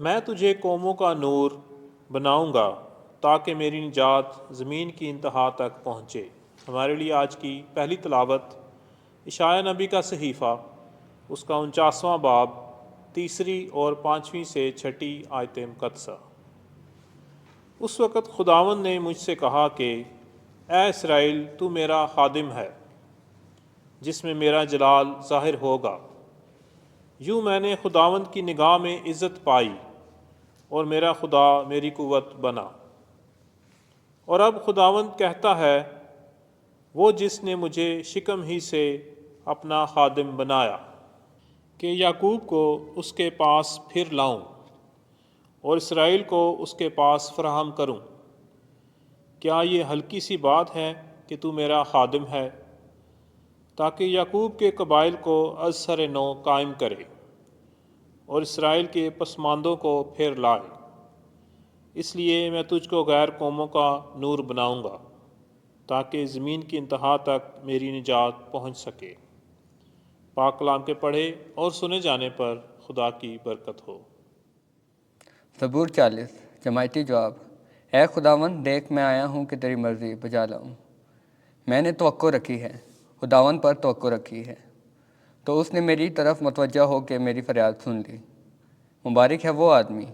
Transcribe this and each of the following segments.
میں تجھے قوموں کا نور بناؤں گا تاکہ میری نجات زمین کی انتہا تک پہنچے۔ ہمارے لیے آج کی پہلی تلاوت اشعیاء نبی کا صحیفہ، اس کا 49واں باب، 3 اور 5 سے 6 آیت مقدسہ۔ اس وقت خداوند نے مجھ سے کہا کہ اے اسرائیل، تو میرا خادم ہے جس میں میرا جلال ظاہر ہوگا۔ یوں میں نے خداوند کی نگاہ میں عزت پائی اور میرا خدا میری قوت بنا۔ اور اب خداوند کہتا ہے، وہ جس نے مجھے شکم ہی سے اپنا خادم بنایا، کہ یعقوب کو اس کے پاس پھر لاؤں اور اسرائیل کو اس کے پاس فراہم کروں۔ کیا یہ ہلکی سی بات ہے کہ تو میرا خادم ہے، تاکہ یعقوب کے قبائل کو از سر نو قائم کرے اور اسرائیل کے پسماندوں کو پھر لائے۔ اس لیے میں تجھ کو غیر قوموں کا نور بناؤں گا تاکہ زمین کی انتہا تک میری نجات پہنچ سکے۔ پاک کلام کے پڑھے اور سنے جانے پر خدا کی برکت ہو۔ زبور 40 جماعتی جواب۔ اے خداوند، دیکھ میں آیا ہوں کہ تیری مرضی بجا لاؤں۔ میں نے توقع رکھی ہے، خداوند پر توقع رکھی ہے، تو اس نے میری طرف متوجہ ہو کے میری فریاد سن لی۔ مبارک ہے وہ آدمی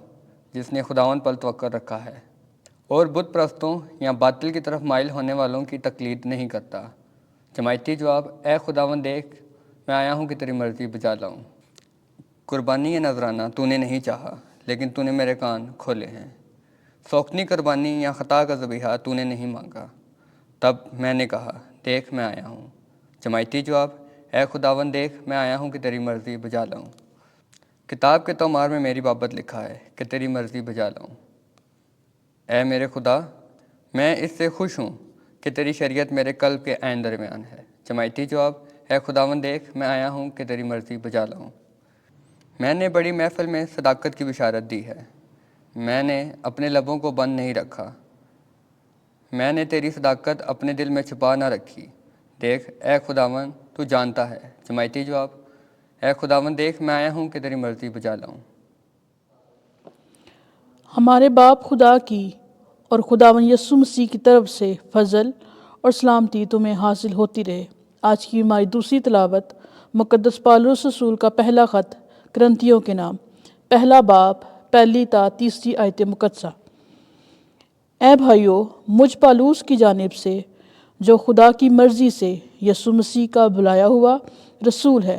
جس نے خداوند پر توقع رکھا ہے اور بت پرستوں یا باطل کی طرف مائل ہونے والوں کی تقلید نہیں کرتا۔ جماعتی جواب۔ اے خداوند، دیکھ میں آیا ہوں کہ تیری مرضی بجا لاؤں۔ قربانی یا نذرانہ تو نے نہیں چاہا، لیکن تو نے میرے کان کھولے ہیں۔ سوکھنی قربانی یا خطا کا ذبیحہ تو نے نہیں مانگا۔ تب میں نے کہا، دیکھ میں آیا ہوں۔ جماعتی جواب۔ اے خداوند، دیکھ میں آیا ہوں کہ تیری مرضی بجا لاؤں۔ کتاب کے تومار میں میری بابت لکھا ہے کہ تیری مرضی بجا لاؤں۔ اے میرے خدا، میں اس سے خوش ہوں کہ تیری شریعت میرے قلب کے عین درمیان ہے۔ جماعتی جواب۔ اے خداوند، دیکھ میں آیا ہوں کہ تیری مرضی بجا لاؤں۔ میں نے بڑی محفل میں صداقت کی بشارت دی ہے، میں نے اپنے لبوں کو بند نہیں رکھا، میں نے تیری صداقت اپنے دل میں چھپا نہ رکھی۔ دیکھ اے خداوند، تو جانتا ہے۔ جماعتی جواب۔ اے خداوند، دیکھ میں آیا ہوں کہ تیری مرضی بجا لاؤں۔ ہمارے باپ خدا کی اور خداوند یسوع مسیح کی طرف سے فضل اور سلامتی تمہیں حاصل ہوتی رہے۔ آج کی ہماری دوسری تلاوت مقدس پالوس رسول کا پہلا خط کرنتھیوں کے نام، پہلا باب، 1 تا 3 آیت مقدسہ۔ اے بھائیو، مجھ پالوس کی جانب سے، جو خدا کی مرضی سے یسوع مسیح کا بلایا ہوا رسول ہے،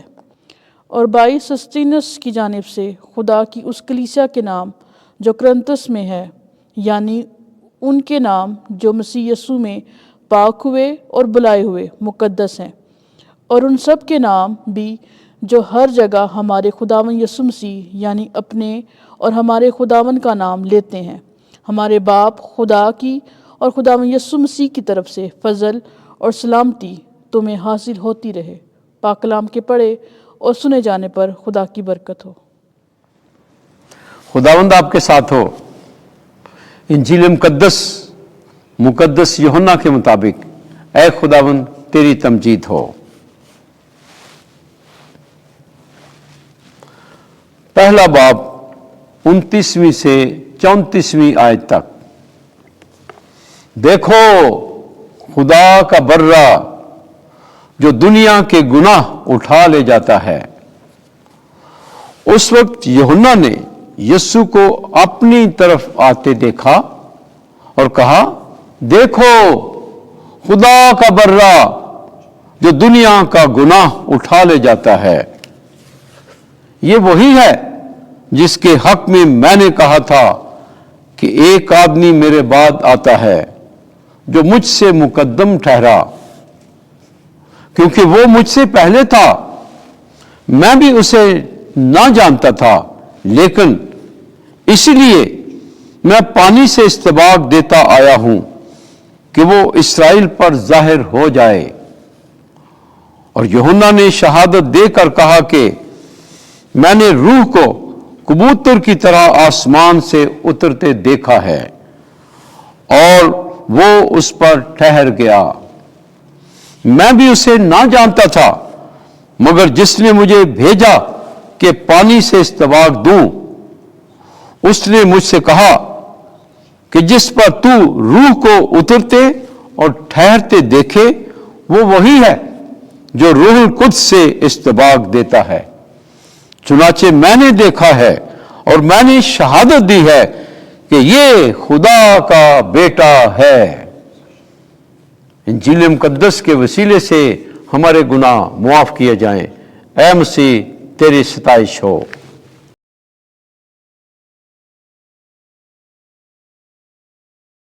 اور بھائی سسٹینس کی جانب سے خدا کی اس کلیسیا کے نام جو کرنتس میں ہے، یعنی ان کے نام جو مسیح یسوع میں پاک ہوئے اور بلائے ہوئے مقدس ہیں، اور ان سب کے نام بھی جو ہر جگہ ہمارے خداوند یسوع مسیح یعنی اپنے اور ہمارے خداوند کا نام لیتے ہیں۔ ہمارے باپ خدا کی اور خداوند یسوع مسیح کی طرف سے فضل اور سلامتی تمہیں حاصل ہوتی رہے۔ پاک کلام کے پڑھے اور سنے جانے پر خدا کی برکت ہو۔ خداوند آپ کے ساتھ ہو۔ انجیل مقدس یوحنا کے مطابق اے خداوند تیری تمجید ہو۔ پہلا باب 29 سے 34 آیت تک۔ دیکھو، خدا کا برہ جو دنیا کے گناہ اٹھا لے جاتا ہے۔ اس وقت یوحنا نے یسوع کو اپنی طرف آتے دیکھا اور کہا، دیکھو، خدا کا برہ جو دنیا کا گناہ اٹھا لے جاتا ہے۔ یہ وہی ہے جس کے حق میں نے کہا تھا کہ ایک آدمی میرے بعد آتا ہے جو مجھ سے مقدم ٹھہرا، کیونکہ وہ مجھ سے پہلے تھا۔ میں بھی اسے نہ جانتا تھا، لیکن اسی لیے میں پانی سے استباق دیتا آیا ہوں کہ وہ اسرائیل پر ظاہر ہو جائے۔ اور یوحنا نے شہادت دے کر کہا کہ میں نے روح کو کبوتر کی طرح آسمان سے اترتے دیکھا ہے، اور وہ اس پر ٹھہر گیا۔ میں بھی اسے نہ جانتا تھا، مگر جس نے مجھے بھیجا کہ پانی سے استباق دوں، اس نے مجھ سے کہا کہ جس پر تو روح کو اترتے اور ٹھہرتے دیکھے وہ وہی ہے جو روح القدس سے استباق دیتا ہے۔ چنانچہ میں نے دیکھا ہے اور میں نے شہادت دی ہے کہ یہ خدا کا بیٹا ہے۔ انجیل مقدس کے وسیلے سے ہمارے گناہ معاف کیے جائیں۔ اے مسیح تیری ستائش ہو۔